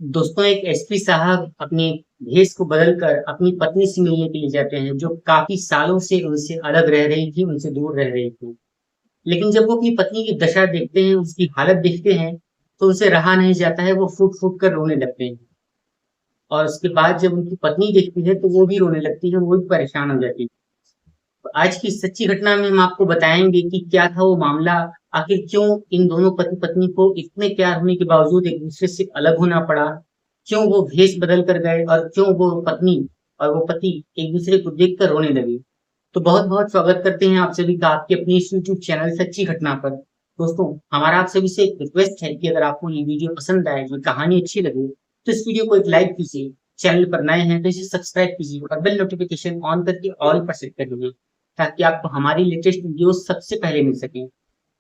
दोस्तों, एक एसपी साहब अपने भेष को बदलकर अपनी पत्नी से मिलने के लिए जाते हैं, जो काफी सालों से उनसे अलग रह रही थी, उनसे दूर रह रही थी। लेकिन जब वो अपनी पत्नी की दशा देखते हैं, उसकी हालत देखते हैं, तो उनसे रहा नहीं जाता है, वो फूट-फूट कर रोने लगते हैं। और उसके बाद जब उनकी पत्नी देखती है, तो वो भी रोने लगती है, वो भी परेशान हो जाती है। तो आज की सच्ची घटना में हम आपको बताएँगे कि क्या था वो मामला, आखिर क्यों इन दोनों पति-पत्नी को इतने प्यार होने के बावजूद एक-दूसरे से अलग होना पड़ा? क्यों वो भेष बदल कर गए और क्यों वो पत्नी और वो पति एक-दूसरे को देखकर रोने लगे? तो बहुत-बहुत स्वागत करते हैं आप सभी का आपके अपने इस यूट्यूब चैनल सच्ची घटना पर। दोस्तों, हमारा आप सभी से एक रिक्वेस्ट है कि अगर आपको ये वीडियो पसंद आए, ये कहानी अच्छी लगे, तो इस वीडियो को एक लाइक कीजिए। चैनल पर नए हैं तो इसे सब्सक्राइब कीजिए और बेल नोटिफिकेशन ऑन करके ऑल पर सेट कर लीजिए, ताकि आपको हमारी लेटेस्ट वीडियो सबसे पहले मिल सके।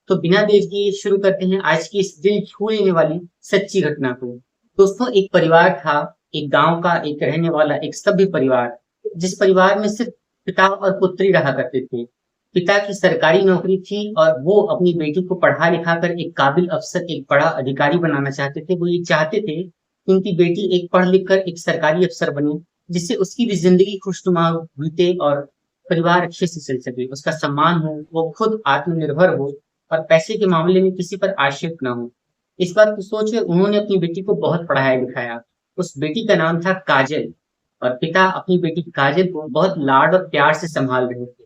तो बिना देर किए शुरू करते हैं आज की इस दिल छू लेने वाली सच्ची घटना को। दोस्तों, एक परिवार था, एक गांव का एक रहने वाला एक सभ्य परिवार, जिस परिवार में सिर्फ पिता और पुत्री रहा करते थे। पिता की सरकारी नौकरी थी और वो अपनी बेटी को पढ़ा लिखा कर एक काबिल अफसर, एक बड़ा अधिकारी बनाना चाहते थे। वो ये चाहते थे कि उनकी बेटी एक पढ़ लिख कर एक सरकारी अफसर बने, जिससे उसकी भी जिंदगी खुशनुमा बीते और परिवार अच्छे से चल सके, उसका सम्मान हो, वो खुद आत्मनिर्भर हो और पैसे के मामले में किसी पर आश्रित ना हो। इस बात को सोचकर उन्होंने अपनी बेटी को बहुत पढ़ाया-लिखाया। उस बेटी का नाम था काजल और पिता अपनी बेटी काजल को बहुत लाड और प्यार से संभाल रहे थे।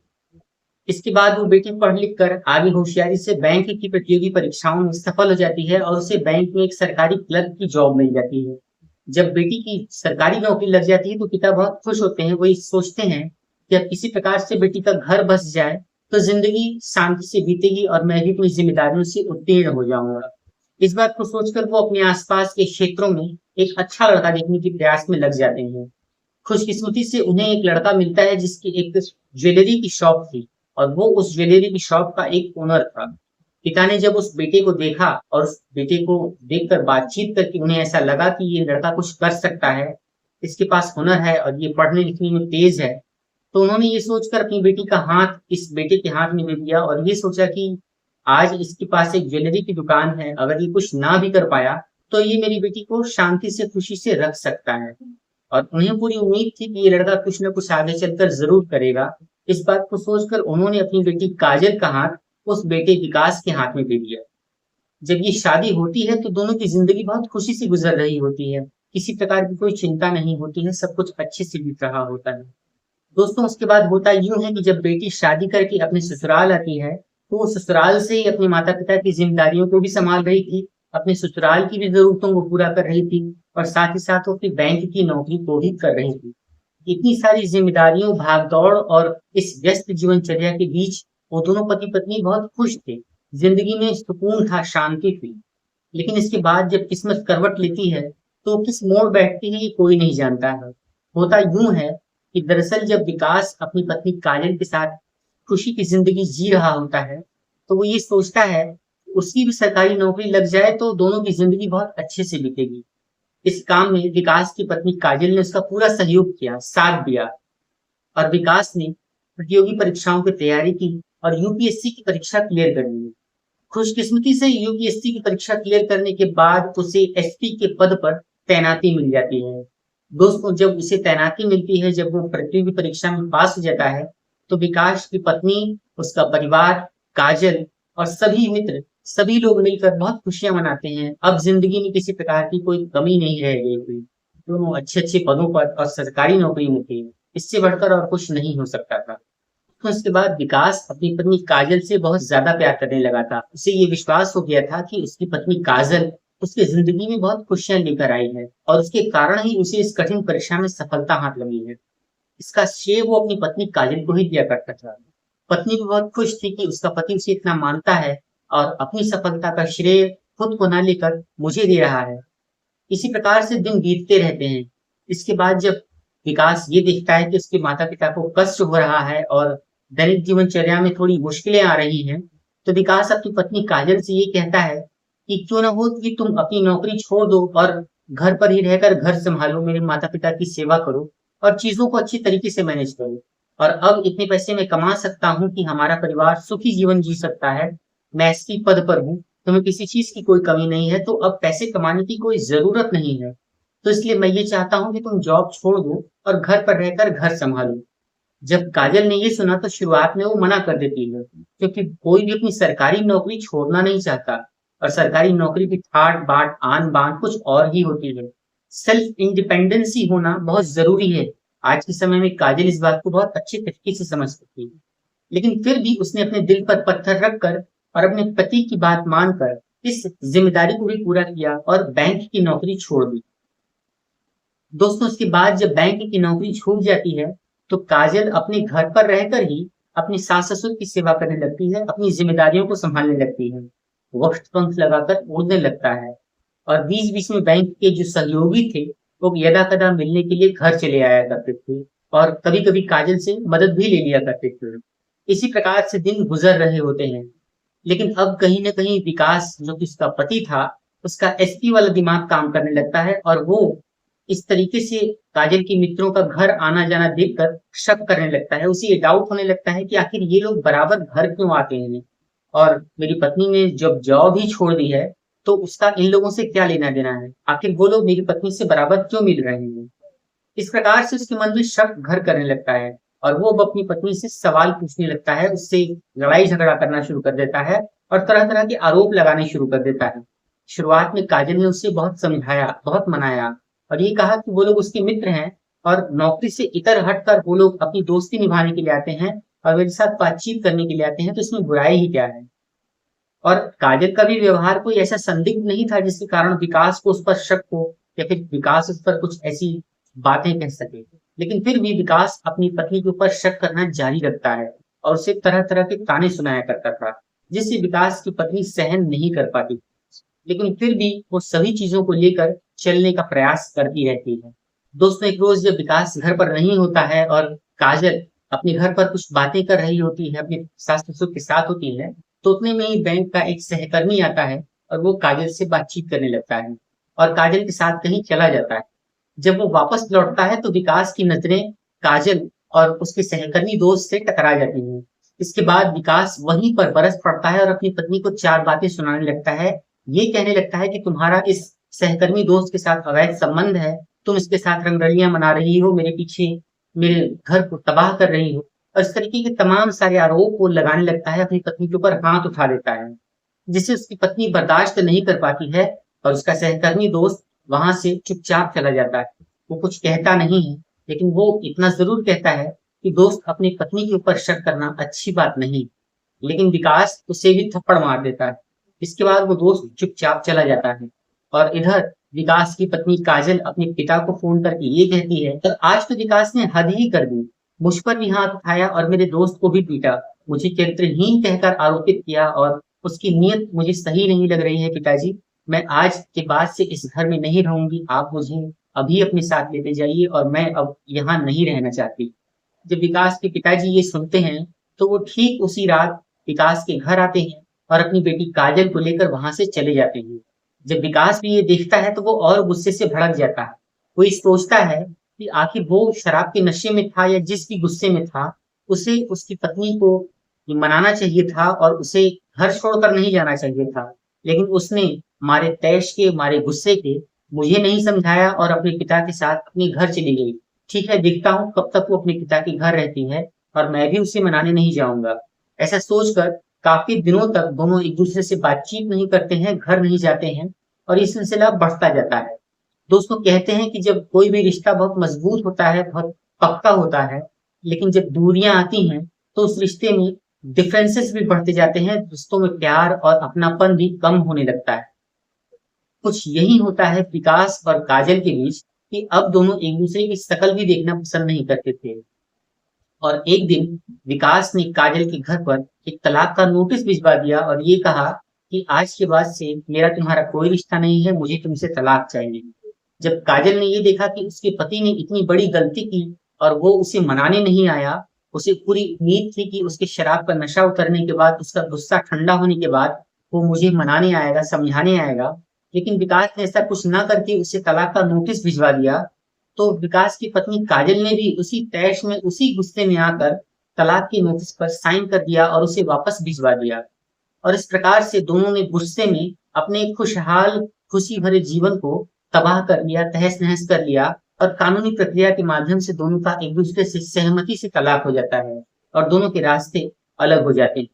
इसके बाद वो बेटी पढ़ लिख कर आगे होशियारी से बैंक की प्रतियोगी परीक्षाओं में सफल हो जाती है और उसे बैंक में एक सरकारी क्लर्क की जॉब मिल जाती है। जब बेटी की सरकारी नौकरी लग जाती है तो पिता बहुत खुश होते हैं। वो ये सोचते हैं कि अब किसी प्रकार से बेटी का घर बस जाए तो जिंदगी शांति से बीतेगी और मैं भी अपनी जिम्मेदारियों से उत्तीर्ण हो जाऊंगा। इस बात को सोचकर वो अपने आसपास के क्षेत्रों में एक अच्छा लड़का देखने के प्रयास में लग जाते हैं। खुशकिस्मती से उन्हें एक लड़का मिलता है जिसकी एक ज्वेलरी की शॉप थी और वो उस ज्वेलरी की शॉप का एक ओनर था। पिता ने जब उस बेटे को देखा और उस बेटे को देखकर बातचीत करके उन्हें ऐसा लगा कि ये लड़का कुछ कर सकता है, इसके पास हुनर है और ये पढ़ने लिखने में तेज है, तो उन्होंने ये सोचकर अपनी बेटी का हाथ इस बेटे के हाथ में दे दिया और ये सोचा कि आज इसके पास एक ज्वेलरी की दुकान है, अगर ये कुछ ना भी कर पाया, तो ये मेरी बेटी को शांति से, खुशी से रख सकता है। और उन्हें पूरी उम्मीद थी कि ये लड़का कुछ न कुछ आगे चलकर ज़रूर करेगा। इस बात को सोचकर उन्होंने अपनी बेटी काजल का हाथ उस बेटे विकास के हाथ में दे दिया। जब ये शादी होती है तो दोनों की ज़िंदगी बहुत खुशी से गुज़र रही होती है। किसी प्रकार की कोई चिंता नहीं होती है, सब कुछ अच्छे से बीत रहा होता है। दोस्तों, उसके बाद होता यूँ है कि जब बेटी शादी करके अपने ससुराल आती है, तो वो ससुराल से ही अपने माता-पिता की ज़िम्मेदारियों को भी सँभाल रही थी, अपने ससुराल की भी ज़रूरतों को पूरा कर रही थी और साथ ही साथ वो अपनी बैंक की नौकरी को भी कर रही थी। इतनी सारी ज़िम्मेदारियों, भाग-दौड़ और इस व्यस्त जीवनचर्या के बीच वो दोनों पति-पत्नी बहुत खुश थे। ज़िंदगी में सुकून था, शांति थी। लेकिन इसके बाद जब किस्मत करवट लेती है, तो किस मोड़ बैठती है ये कोई नहीं जानता है। होता यूँ है कि दरअसल जब विकास अपनी पत्नी काजल के साथ खुशी की ज़िंदगी जी रहा होता है, तो वो ये सोचता है, उसकी भी सरकारी नौकरी लग जाए तो दोनों की ज़िंदगी बहुत अच्छे से बीतेगी। इस काम में विकास की पत्नी काजल ने उसका पूरा सहयोग किया, साथ दिया और विकास ने प्रतियोगी परीक्षाओं की तैयारी की और यूपीएससी की परीक्षा क्लियर कर ली। खुशकिस्मती से यूपीएससी की परीक्षा क्लियर करने के बाद उसे एसपी के पद पर तैनाती मिल जाती है। दोस्तों, जब उसे तैनाती मिलती है, जब वो प्रतियोगी परीक्षा में पास हो जाता है, तो विकास की पत्नी, उसका परिवार, काजल और सभी मित्र, सभी लोग मिलकर बहुत खुशियाँ मनाते हैं। अब ज़िंदगी में किसी प्रकार की कोई कमी नहीं रह गई थी। दोनों अच्छे-अच्छे पदों पर और सरकारी नौकरी में थे। इससे बढ़कर और कुछ नहीं हो सकता था। तो उसके बाद विकास अपनी पत्नी काजल से बहुत ज़्यादा प्यार करने लगा था। उसे ये विश्वास हो गया था कि उसकी पत्नी काजल उसकी ज़िंदगी में बहुत खुशियाँ लेकर आई है और उसके कारण ही उसे इस कठिन परीक्षा में सफलता हाथ लगी है। इसका श्रेय वो अपनी पत्नी काजल को ही दिया करता था। पत्नी भी बहुत खुश थी कि उसका पति उसे इतना मानता है और अपनी सफलता का श्रेय खुद को ना लेकर मुझे दे रहा है। इसी प्रकार से दिन बीतते रहते हैं। इसके बाद जब विकास ये देखता है कि उसके माता-पिता को कष्ट हो रहा है और दैनिक जीवनचर्या में थोड़ी मुश्किलें आ रही हैं, तो विकास अपनी पत्नी काजल से ये कहता है कि क्यों ना हो कि तुम अपनी नौकरी छोड़ दो और घर पर ही रहकर घर सँभालो, मेरे माता-पिता की सेवा करो और चीज़ों को अच्छी तरीके से मैनेज करो। और अब इतने पैसे मैं कमा सकता हूँ कि हमारा परिवार सुखी जीवन जी सकता है। मैं एसपी पद पर हूँ, तुम्हें किसी चीज़ की कोई कमी नहीं है, तो अब पैसे कमाने की कोई ज़रूरत नहीं है। तो इसलिए मैं ये चाहता हूँ कि तुम जॉब छोड़ दो और घर पर रहकर घर संभालो। जब काजल ने ये सुना तो शुरुआत में वो मना कर देती है, क्योंकि कोई भी अपनी सरकारी नौकरी छोड़ना नहीं चाहता, और सरकारी नौकरी की ठाट बाट आन बान कुछ और ही होती है। सेल्फ इंडिपेंडेंसी होना बहुत जरूरी है। आज के समय में काजल इस बात को बहुत अच्छे तरीके से समझ सकती है, लेकिन फिर भी उसने अपने दिल पर पत्थर रखकर और अपने पति की बात मानकर इस जिम्मेदारी को भी पूरा किया और बैंक की नौकरी छोड़ दी। दोस्तों, उसके बाद जब बैंक की नौकरी छूट जाती है, तो काजल अपने घर पर रहकर ही अपनी सास-ससुर की सेवा करने लगती है, अपनी ज़िम्मेदारियों को सँभालने लगती है। वक़्त पंख लगाकर उड़ने लगता है, और बीच-बीच में बैंक के जो सहयोगी थे, वो यदाकदा मिलने के लिए घर चले आया करते थे, और कभी-कभी काजल से मदद भी ले लिया करते थे। इसी प्रकार से दिन गुज़र रहे होते हैं, लेकिन अब कहीं न कहीं विकास, जो कि उसका पति था, उसका एसपी वाला दिमाग काम करने लगता है, और वो इस तरीके से काजल के मित्रों का घर आना-जाना देखकर शक करने लगता है। उसे ये डाउट होने लगता है कि आखिर ये लोग बराबर घर क्यों आते हैं? और मेरी पत्नी ने जब जॉब ही छोड़ दी है, तो उसका इन लोगों से क्या लेना-देना है? आखिर वो लोग मेरी पत्नी से बराबर क्यों मिल रहे हैं? इस प्रकार से उसके मन में शक घर करने लगता है, और वो अब अपनी पत्नी से सवाल पूछने लगता है, उससे लड़ाई-झगड़ा करना शुरू कर देता है, और तरह-तरह के आरोप लगाने शुरू कर देता है। शुरुआत में काजल ने उसे बहुत समझाया, बहुत मनाया, और ये कहा कि वो लोग उसके मित्र हैं, और नौकरी से इतर हटकर वो लोग अपनी दोस्ती निभाने के लिए आते हैं, और मेरे साथ बातचीत करने के लिए आते हैं, तो इसमें बुराई ही क्या है? और काजल का भी व्यवहार कोई ऐसा संदिग्ध नहीं था जिसके कारण विकास को उस पर शक हो, या फिर विकास उस पर कुछ ऐसी बातें कह सके। लेकिन फिर भी विकास अपनी पत्नी के ऊपर शक करना जारी रखता है, और उसे तरह-तरह के ताने सुनाया करता था, जिससे विकास की पत्नी सहन नहीं कर पाती। लेकिन फिर भी वो सभी चीज़ों को लेकर चलने का प्रयास करती रहती है। दोस्तों, एक रोज़ जब विकास घर पर नहीं होता है और काजल अपने घर पर कुछ बातें कर रही होती है, अपने सास-ससुर के साथ होती है, तो उतने में ही बैंक का एक सहकर्मी आता है, और वो काजल से बातचीत करने लगता है, और काजल के साथ कहीं चला जाता है। जब वो वापस लौटता है, तो विकास की नज़रें काजल और उसके सहकर्मी दोस्त से टकरा जाती हैं। इसके बाद विकास वहीं पर बरस पड़ता है और अपनी पत्नी को 4 बातें सुनाने लगता है। ये कहने लगता है कि तुम्हारा इस सहकर्मी दोस्त के साथ अवैध संबंध है, तुम इसके साथ रंगरलियाँ मना रही हो, मेरे पीछे मेरे घर को तबाह कर रही हो, और इस तरीके के तमाम सारे आरोप वो लगाने लगता है, अपनी पत्नी के ऊपर हाथ उठा देता है, जिसे उसकी पत्नी बर्दाश्त नहीं कर पाती है, और उसका सहकर्मी दोस्त वहाँ से चुपचाप चला जाता है। वो कुछ कहता नहीं है, लेकिन वो इतना ज़रूर कहता है कि दोस्त अपनी पत्नी के ऊपर शक करना अच्छी बात नहीं। लेकिन विकास उसे भी थप्पड़ मार देता है। इसके बाद वो दोस्त चुपचाप चला जाता है, और इधर विकास की पत्नी काजल अपने पिता को फ़ोन करके ये कहती है कि आज तो विकास ने हद ही कर दी। मुझ पर भी हाथ उठाया और मेरे दोस्त को भी पीटा। मुझे चरित्रहीन कहकर आरोपित किया, और उसकी नीयत मुझे सही नहीं लग रही है पिताजी। मैं आज के बाद से इस घर में नहीं रहूँगी। आप मुझे अभी अपने साथ लेते जाइए, और मैं अब यहाँ नहीं रहना चाहती। जब विकास के पिताजी ये सुनते हैं, तो वो ठीक उसी रात विकास के घर आते हैं, और अपनी बेटी काजल को लेकर वहां से चले जाते हैं। जब विकास भी ये देखता है, तो वो और गुस्से से भड़क जाता है। वो ये सोचता है कि आखिर वो शराब के नशे में था, या जिस भी गुस्से में था, उसे उसकी पत्नी को मनाना चाहिए था, और उसे घर छोड़कर नहीं जाना चाहिए था। लेकिन उसने मारे तैश के, मारे गुस्से के, मुझे नहीं समझाया, और अपने पिता के साथ अपने घर चली गई। ठीक है, देखता हूँ कब तक वो अपने पिता के घर रहती है, और मैं भी उसे मनाने नहीं जाऊँगा। ऐसा सोचकर काफ़ी दिनों तक दोनों एक-दूसरे से बातचीत नहीं करते हैं, घर नहीं जाते हैं, और ये सिलसिला बढ़ता जाता है। दोस्तों, कहते हैं कि जब कोई भी रिश्ता बहुत मज़बूत होता है, बहुत पक्का होता है, लेकिन जब दूरियाँ आती हैं, तो उस रिश्ते में डिफरेंसेस भी बढ़ते जाते हैं, रिश्तों में प्यार और अपनापन भी कम होने लगता है। कुछ यही होता है विकास और काजल के बीच, कि अब दोनों एक-दूसरे की शक्ल भी देखना पसंद नहीं करते थे। और एक दिन विकास ने काजल के घर पर एक तलाक का नोटिस भिजवा दिया, और ये कहा कि आज के बाद से मेरा तुम्हारा कोई रिश्ता नहीं है, मुझे तुमसे तलाक चाहिए। जब काजल ने ये देखा कि उसके पति ने इतनी बड़ी गलती की, और वो उसे मनाने नहीं आया, उसे पूरी उम्मीद थी कि उसके शराब का नशा उतरने के बाद, उसका गुस्सा ठंडा होने के बाद, वो मुझे मनाने आएगा, समझाने आएगा। लेकिन विकास ने ऐसा कुछ ना करके उसे तलाक का नोटिस भिजवा दिया। तो विकास की पत्नी काजल ने भी उसी तैश में, उसी गुस्से में आकर तलाक के नोटिस पर साइन कर दिया, और उसे वापस भिजवा दिया। और इस प्रकार से दोनों ने गुस्से में अपने खुशहाल, खुशी भरे जीवन को तबाह कर लिया, तहस-नहस कर लिया और कानूनी प्रक्रिया के माध्यम से दोनों का एक-दूसरे से सहमति से तलाक हो जाता है और दोनों के रास्ते अलग हो जाते हैं।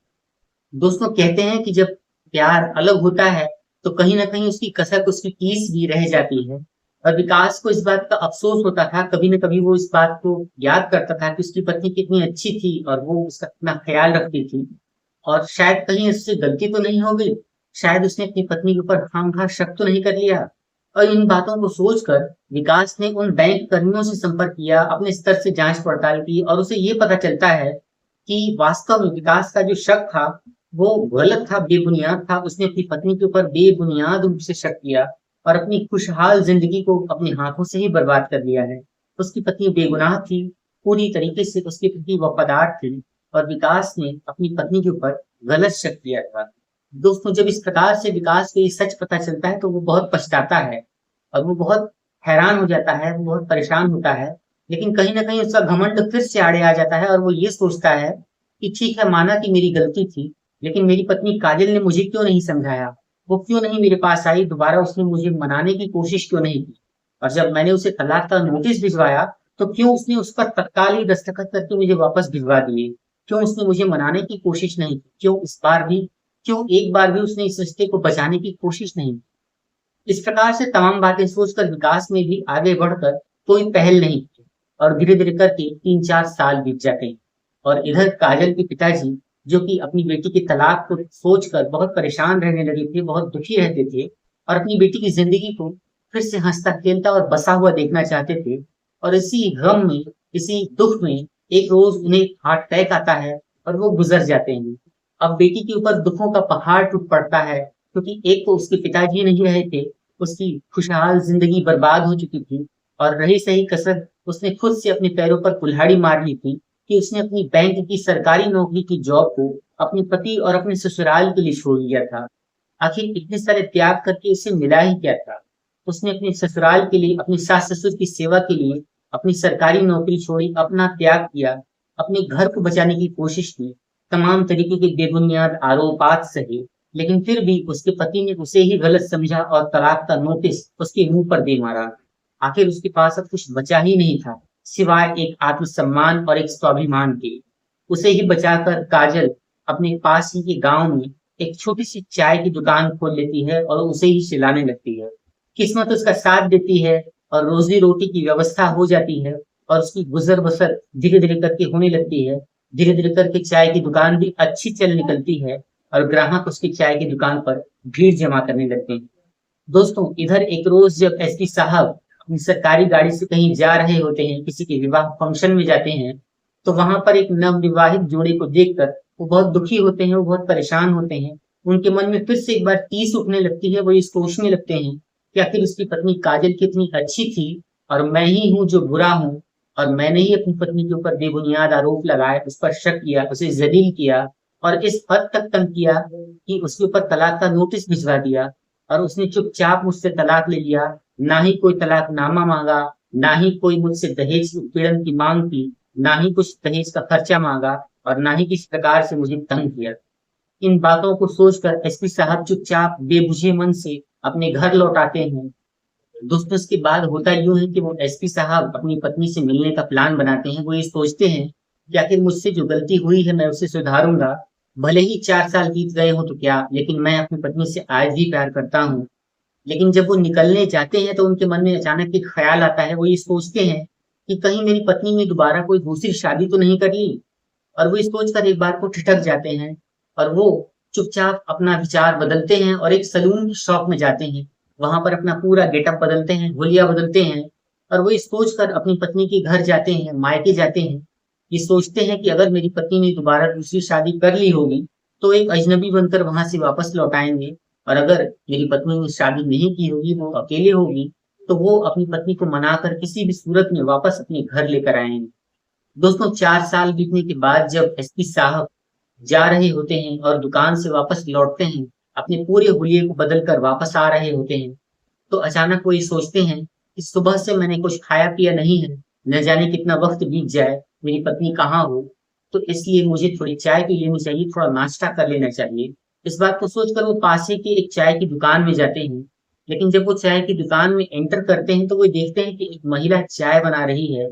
दोस्तों कहते हैं कि जब प्यार अलग होता है, तो कहीं न कहीं उसकी कसक, उसकी टीस भी रह जाती है और विकास को इस बात का अफ़सोस होता था, कभी न कभी वो इस बात को याद करता था कि उसकी पत्नी कितनी अच्छी थी और वो उसका कितना ख़्याल रखती थी और शायद कहीं उससे गलती तो नहीं हो गई, शायद उसने अपनी पत्नी के ऊपर खामख़ा शक तो नहीं कर लिया। और इन बातों को सोचकर विकास ने उन बैंक कर्मियों से संपर्क किया, अपने स्तर से जाँच-पड़ताल की और उसे ये पता चलता है कि वास्तव में विकास का जो शक था, वो गलत था, बेबुनियाद था। उसने अपनी पत्नी के ऊपर बेबुनियाद रूप से शक किया और अपनी खुशहाल ज़िंदगी को अपने हाथों से ही बर्बाद कर लिया है। उसकी पत्नी बेगुनाह थी, पूरी तरीके से उसके प्रति वफ़ादार थी और विकास ने अपनी पत्नी के ऊपर गलत शक किया था। दोस्तों, जब इस प्रकार से विकास को ये सच पता चलता है, तो वो बहुत पछताता है और वो बहुत हैरान हो जाता है, वो बहुत परेशान होता है। लेकिन कहीं न कहीं उसका घमंड फिर से आड़े आ जाता है और वो ये सोचता है कि ठीक है, माना कि मेरी गलती थी, लेकिन मेरी पत्नी काजल ने मुझे क्यों नहीं समझाया? वो क्यों नहीं मेरे पास आई? दोबारा उसने मुझे मनाने की कोशिश क्यों नहीं की? और जब मैंने उसे तलाक का नोटिस भिजवाया, तो क्यों उसने उस पर तत्काल ही दस्तखत करके मुझे वापस भिजवा दिए? क्यों उसने मुझे मनाने की कोशिश नहीं की? क्यों एक बार भी उसने इस रिश्ते को बचाने की कोशिश नहीं की? इस प्रकार से तमाम बातें सोचकर विकास ने भी आगे बढ़कर कोई पहल नहीं की और धीरे-धीरे करके 3-4 साल बीत जाते हैं। और इधर काजल के पिताजी, जो कि अपनी बेटी के तलाक को सोचकर बहुत परेशान रहने लगे थे, बहुत दुखी रहते थे और अपनी बेटी की ज़िंदगी को फिर से हँसता-खेलता और बसा हुआ देखना चाहते थे। और इसी गम में, इसी दुःख में एक रोज़ उन्हें हार्ट अटैक आता है और वो गुज़र जाते हैं। अब बेटी के ऊपर दुखों का पहाड़ टूट पड़ता है, क्योंकि एक तो उसके पिताजी नहीं रहे थे, उसकी खुशहाल ज़िंदगी बर्बाद हो चुकी थी और रही सही कसर, उसने खुद से अपने पैरों पर कुल्हाड़ी मार ली थी कि उसने अपनी बैंक की सरकारी नौकरी की जॉब को अपने पति और अपने ससुराल के लिए छोड़ दिया था। आखिर इतने सारे त्याग करके उसे मिला ही क्या था? उसने अपने ससुराल के लिए, अपनी सास-ससुर की सेवा के लिए अपनी सरकारी नौकरी छोड़ी, अपना त्याग किया, अपने घर को बचाने की कोशिश की, तमाम तरीके के बेबुनियाद आरोपात सहे, लेकिन फिर भी उसके पति ने उसे ही गलत समझा और तलाक का नोटिस उसके मुँह पर दे मारा। आखिर उसके पास अब कुछ बचा ही नहीं था, सिवाय एक आत्मसम्मान और एक स्वाभिमान के। उसे ही बचाकर काजल अपने पास ही के गाँव में एक छोटी-सी चाय की दुकान खोल लेती है और उसे ही चलाने लगती है। किस्मत उसका साथ देती है और रोज़ी-रोटी की व्यवस्था हो जाती है और उसकी गुज़र-बसर धीरे-धीरे करके होने लगती है। धीरे-धीरे करके चाय की दुकान भी अच्छी चल निकलती है और ग्राहक उसकी चाय की दुकान पर भीड़ जमा करने लगते हैं। दोस्तों, इधर एक रोज़ जब एसपी साहब अपनी सरकारी गाड़ी से कहीं जा रहे होते हैं, किसी के विवाह फंक्शन में जाते हैं, तो वहाँ पर एक नवविवाहित जोड़े को देखकर वो बहुत दुखी होते हैं, वो बहुत परेशान होते हैं। उनके मन में फिर से एक बार टीस उठने लगती है, वो ये सोचने लगते हैं कि आखिर उसकी पत्नी काजल कितनी अच्छी थी और मैं ही हूँ जो बुरा हूँ और मैंने ही अपनी पत्नी के ऊपर बेबुनियाद आरोप लगाए, उस पर शक किया, उसे ज़लील किया और इस हद तक तंग किया कि उसके ऊपर तलाक का नोटिस भिजवा दिया और उसने चुपचाप मुझसे तलाक ले लिया, ना ही कोई तलाकनामा माँगा, ना ही कोई मुझसे दहेज उत्पीड़न की माँग की, ना ही कुछ दहेज का खर्चा माँगा और ना ही किसी प्रकार से मुझे तंग किया। इन बातों को सोचकर एसपी साहब चुपचाप बेबुझे मन से अपने घर लौट आते हैं। दोस्तों, इसके बाद होता यूँ है कि वो एसपी साहब अपनी पत्नी से मिलने का प्लान बनाते हैं। वो ये सोचते हैं कि आखिर मुझसे जो गलती हुई है मैं उसे सुधारूँगा। भले ही 4 साल बीत गए हों तो क्या, लेकिन मैं अपनी पत्नी से आज भी प्यार करता हूँ। लेकिन जब वो निकलने जाते हैं तो उनके मन में अचानक एक ख़्याल आता है। वो ये सोचते हैं कि कहीं मेरी पत्नी ने दोबारा कोई दूसरी शादी तो नहीं कर ली? और वो ये सोचकर एक बार को ठिठक जाते हैं और वो चुपचाप अपना विचार बदलते हैं और एक सैलून शॉप में जाते हैं। वहाँ पर अपना पूरा गेटअप बदलते हैं, हुलिया बदलते हैं और वो ये सोचकर अपनी पत्नी के घर जाते हैं, मायके जाते हैं। ये सोचते हैं कि अगर मेरी पत्नी ने दोबारा दूसरी शादी कर ली होगी, तो एक अजनबी बनकर वहाँ से वापस लौट आएँगे और अगर मेरी पत्नी ने शादी नहीं की होगी, वो अकेले होगी, तो वो अपनी पत्नी को मनाकर किसी भी सूरत में वापस अपने घर लेकर आएँगे। दोस्तों, 4 साल बीतने के बाद जब एसपी साहब जा रहे होते हैं और दुकान से वापस लौटते हैं, अपने पूरे हुलिये को बदल कर वापस आ रहे होते हैं, तो अचानक वो ये सोचते हैं कि सुबह से मैंने कुछ खाया-पिया नहीं है, न जाने कितना वक़्त बीत जाए, मेरी पत्नी कहाँ हो? तो इसलिए मुझे थोड़ी चाय पी लेनी चाहिए, थोड़ा नाश्ता कर लेना चाहिए। इस बात को सोचकर वो पास ही की एक चाय की दुकान में जाते हैं लेकिन जब वो चाय की दुकान में एंटर करते हैं तो वो देखते हैं कि एक महिला चाय बना रही है,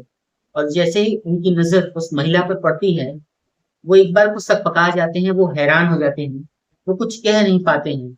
और जैसे ही उनकी नज़र उस महिला पर पड़ती है, वो एक बार को सकपका जाते हैं, वो हैरान हो जाते हैं, वो कुछ कह नहीं पाते हैं।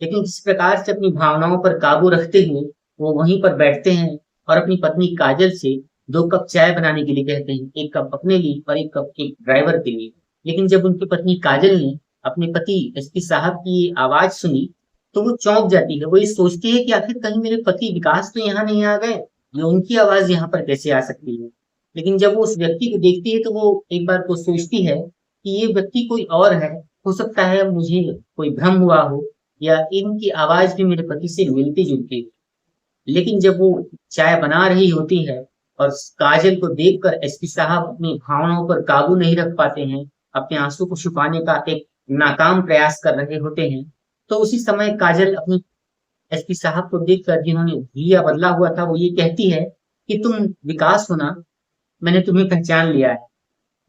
लेकिन किसी प्रकार से अपनी भावनाओं पर काबू रखते हुए वो वहीं पर बैठते हैं और अपनी पत्नी काजल से 2 कप चाय बनाने के लिए कहते हैं, 1 कप अपने लिए और 1 कप एक ड्राइवर के लिए। लेकिन जब उनकी पत्नी काजल ने अपने पति एसपी साहब की आवाज़ सुनी, तो वो चौंक जाती है। वो ये सोचती है कि आखिर कहीं मेरे पति विकास तो यहाँ नहीं आ गए, या उनकी आवाज़ यहाँ पर कैसे आ सकती है? लेकिन जब वो उस व्यक्ति को देखती है तो वो एक बार को सोचती है कि ये व्यक्ति कोई और है, हो सकता है मुझे कोई भ्रम हुआ हो, या इनकी आवाज़ भी मेरे पति से मिलती-जुलती हो। लेकिन जब वो चाय बना रही होती है और काजल को देखकर एसपी साहब अपनी भावनाओं पर काबू नहीं रख पाते हैं, अपने आंसू को छुपाने का एक नाकाम प्रयास कर रहे होते हैं, तो उसी समय काजल अपनी एसपी साहब को देखकर, जिन्होंने हुलिया बदला हुआ था, वो ये कहती है कि तुम विकास हो ना? मैंने तुम्हें पहचान लिया है।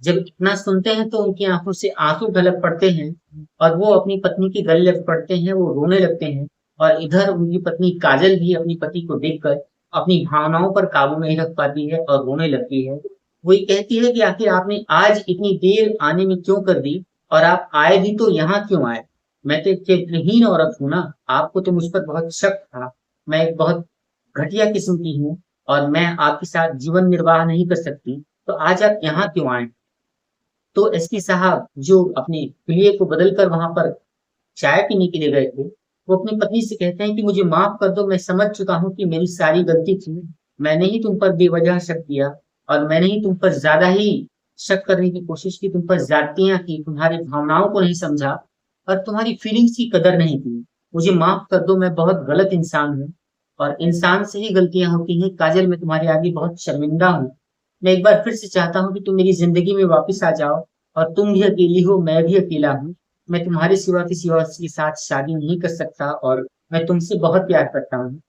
जब इतना सुनते हैं तो उनकी आंखों से आंसू ढलक पड़ते हैं और वो अपनी पत्नी के गले लग पड़ते हैं, वो रोने लगते हैं। और इधर उनकी पत्नी काजल भी अपनी पति को देखकर अपनी भावनाओं पर काबू नहीं रख पाती है और रोने लगती है। वो ये कहती है कि आखिर आपने आज इतनी देर आने में क्यों कर दी, और आप आए भी तो यहाँ क्यों आए? मैं तो एक चरित्रहीन औरत हूँ ना, आपको तो मुझ पर बहुत शक था। मैं एक बहुत घटिया किस्म की हूँ और मैं आपके साथ जीवन निर्वाह नहीं कर सकती, तो आज आप यहाँ क्यों आए? तो एसपी साहब जो अपने प्रिय को बदलकर वहां पर चाय पीने के लिए गए थे, वो अपनी पत्नी से कहते हैं कि मुझे माफ कर दो, मैं समझ चुका हूँ कि मेरी सारी गलती थी। मैंने ही तुम पर बेवजह शक किया, और मैंने ही तुम पर ज्यादा ही शक करने की कोशिश की, तुम पर ज्यादतियां की, तुम्हारी भावनाओं को नहीं समझा और तुम्हारी फीलिंग्स की कदर नहीं की। मुझे माफ कर दो, मैं बहुत गलत इंसान हूँ और इंसान से ही गलतियां होती हैं। काजल, मैं तुम्हारे आगे बहुत शर्मिंदा हूँ। मैं एक बार फिर से चाहता हूँ कि तुम मेरी ज़िंदगी में वापस आ जाओ, और तुम भी अकेली हो, मैं भी अकेला हूँ। मैं तुम्हारे सिवा किसी और के साथ शादी नहीं कर सकता और मैं तुमसे बहुत प्यार करता हूँ।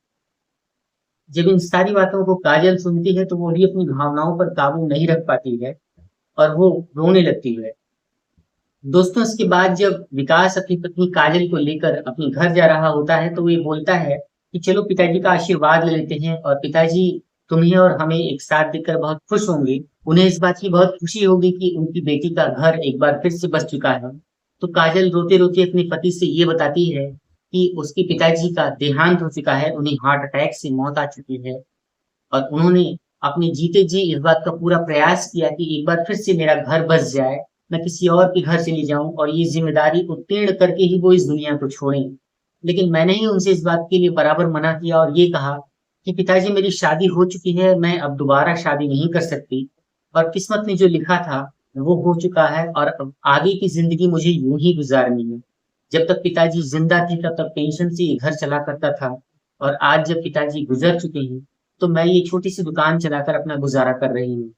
जब इन सारी बातों को काजल सुनती है तो वो भी अपनी भावनाओं पर काबू नहीं रख पाती है और वो रोने लगती है। दोस्तों, इसके बाद जब विकास अपनी पत्नी काजल को लेकर अपने घर जा रहा होता है तो वो ये बोलता है कि चलो पिताजी का आशीर्वाद ले लेते हैं, और पिताजी तुम्हें और हमें एक साथ देखकर बहुत खुश होंगे। उन्हें इस बात की बहुत खुशी होगी कि उनकी बेटी का घर एक बार फिर से बस चुका है। तो काजल रोते रोते अपने पति से ये बताती है कि उसके पिताजी का देहांत हो चुका है, उन्हें हार्ट अटैक से मौत आ चुकी है, और उन्होंने अपने जीते जी इस बात का पूरा प्रयास किया कि एक बार फिर से मेरा घर बस जाए, मैं किसी और के घर चली जाऊं और ये जिम्मेदारी उत्तीर्ण करके ही वो इस दुनिया को छोड़ें। लेकिन मैंने ही उनसे इस बात के लिए बराबर मना किया और ये कहा कि पिताजी, मेरी शादी हो चुकी है, मैं अब दोबारा शादी नहीं कर सकती, और किस्मत ने जो लिखा था वो हो चुका है, और अब आगे की जिंदगी मुझे यूं ही गुजारनी है। जब तक पिताजी जिंदा थे तब तक पेंशन से ये घर चला करता था, और आज जब पिताजी गुजर चुके हैं तो मैं ये छोटी सी दुकान चलाकर अपना गुजारा कर रही हूँ।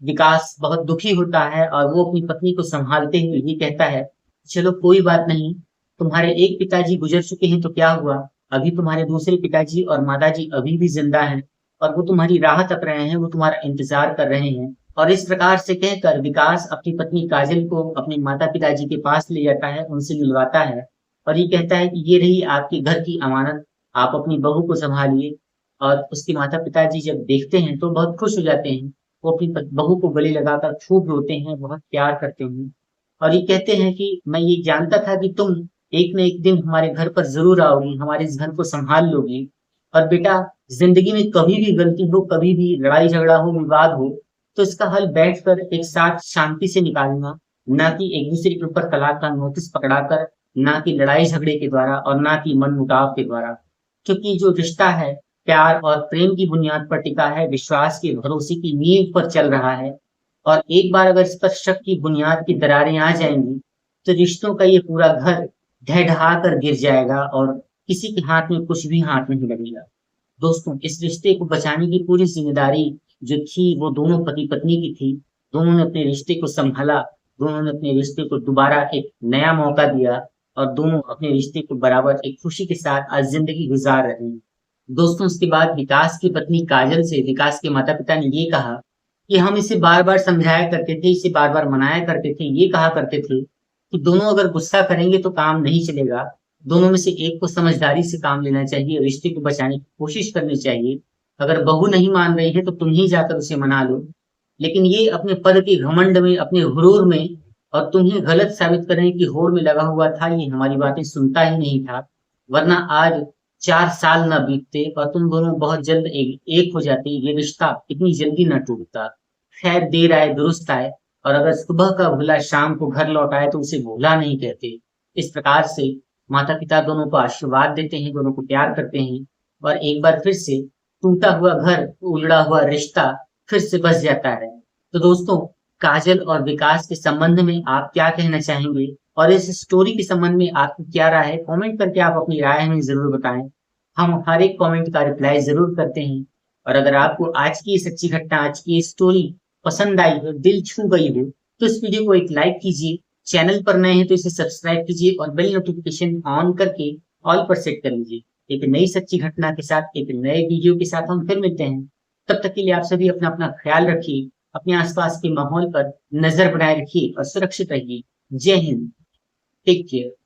विकास बहुत दुखी होता है और वो अपनी पत्नी को संभालते हुए ये कहता है, चलो कोई बात नहीं, तुम्हारे एक पिताजी गुजर चुके हैं तो क्या हुआ, अभी तुम्हारे दूसरे पिताजी और माताजी अभी भी जिंदा हैं, और वो तुम्हारी राह तक रहे हैं, वो तुम्हारा इंतजार कर रहे हैं। और इस प्रकार से कहकर विकास अपनी पत्नी काजल को अपने माता पिताजी के पास ले जाता है, उनसे मिलवाता है, और ये कहता है कि ये रही आपके घर की अमानत, आप अपनी बहू को संभालिए। और उसके माता पिताजी जब देखते हैं तो बहुत खुश हो जाते हैं। वो अपनी बहू को गले लगाकर खूब रोते हैं, बहुत प्यार करते हैं, और ये कहते हैं कि मैं ये जानता था कि तुम एक न एक दिन हमारे घर पर ज़रूर आओगी, हमारे इस घर को सँभाल लोगी। और बेटा, ज़िंदगी में कभी भी गलती हो, कभी भी लड़ाई-झगड़ा हो, विवाद हो, तो इसका हल बैठकर एक साथ शांति से निकालना, ना कि एक-दूसरे के ऊपर तलाक का नोटिस पकड़ाकर, ना कि लड़ाई-झगड़े के द्वारा और ना कि मनमुटाव के द्वारा। क्योंकि जो रिश्ता है, प्यार और प्रेम की बुनियाद पर टिका है, विश्वास के भरोसे की नींव पर चल रहा है, और एक बार अगर इस पर शक की बुनियाद की दरारें आ जाएँगी, तो रिश्तों का ये पूरा घर ढह-ढहा कर गिर जाएगा और किसी के हाथ में कुछ भी हाथ नहीं लगेगा। दोस्तों, इस रिश्ते को बचाने की पूरी ज़िम्मेदारी जो थी वो दोनों पति-पत्नी की थी। दोनों ने अपने रिश्ते को सँभाला, दोनों ने अपने रिश्ते को दोबारा एक नया मौका दिया, और दोनों अपने रिश्ते को बराबर एक खुशी के साथ आज ज़िंदगी गुज़ार रहे हैं। दोस्तों, उसके बाद विकास की पत्नी काजल से विकास के माता-पिता ने ये कहा कि हम इसे बार-बार समझाया करते थे, इसे बार-बार मनाया करते थे, ये कहा करते थे कि दोनों अगर गुस्सा करेंगे तो काम नहीं चलेगा। दोनों में से एक को समझदारी से काम लेना चाहिए, रिश्ते को बचाने की कोशिश करनी चाहिए। अगर बहू नहीं मान रही है तो तुम ही जाकर उसे मना लो। लेकिन ये अपने पद के घमंड में, अपने हुरूर में और तुम्हें गलत साबित करने की होड़ में लगा हुआ था, ये हमारी बातें सुनता ही नहीं था। वरना आज 4 साल ना बीतते और तुम दोनों बहुत जल्द एक हो जाते, ये रिश्ता इतनी जल्दी ना टूटता। खैर, देर आए दुरुस्त आए, और अगर सुबह का भूला शाम को घर लौट आए तो उसे भूला नहीं कहते। इस प्रकार से माता-पिता दोनों को आशीर्वाद देते हैं, दोनों को प्यार करते हैं, और एक बार फिर से टूटा हुआ घर, उजड़ा हुआ रिश्ता फिर से बस जाता है। तो दोस्तों, काजल और विकास के संबंध में आप क्या कहना चाहेंगे? और इस स्टोरी के संबंध में आपकी क्या राय है? कमेंट करके आप अपनी राय हमें ज़रूर बताएँ। हम हर एक कमेंट का रिप्लाई ज़रूर करते हैं। और अगर आपको आज की ये सच्ची घटना, आज की ये स्टोरी पसंद आई हो, दिल छू गई हो, तो इस वीडियो को एक लाइक कीजिए। चैनल पर नए हैं तो इसे सब्सक्राइब कीजिए और बेल नोटिफिकेशन ऑन करके ऑल पर सेट कर लीजिए। एक नई सच्ची घटना के साथ, एक नए वीडियो के साथ हम फिर मिलते हैं। तब तक के लिए आप सभी अपना अपना ख्याल रखिए, अपने आसपास के माहौल पर नजर बनाए रखिए और सुरक्षित रहिए। जय हिंद। Take care.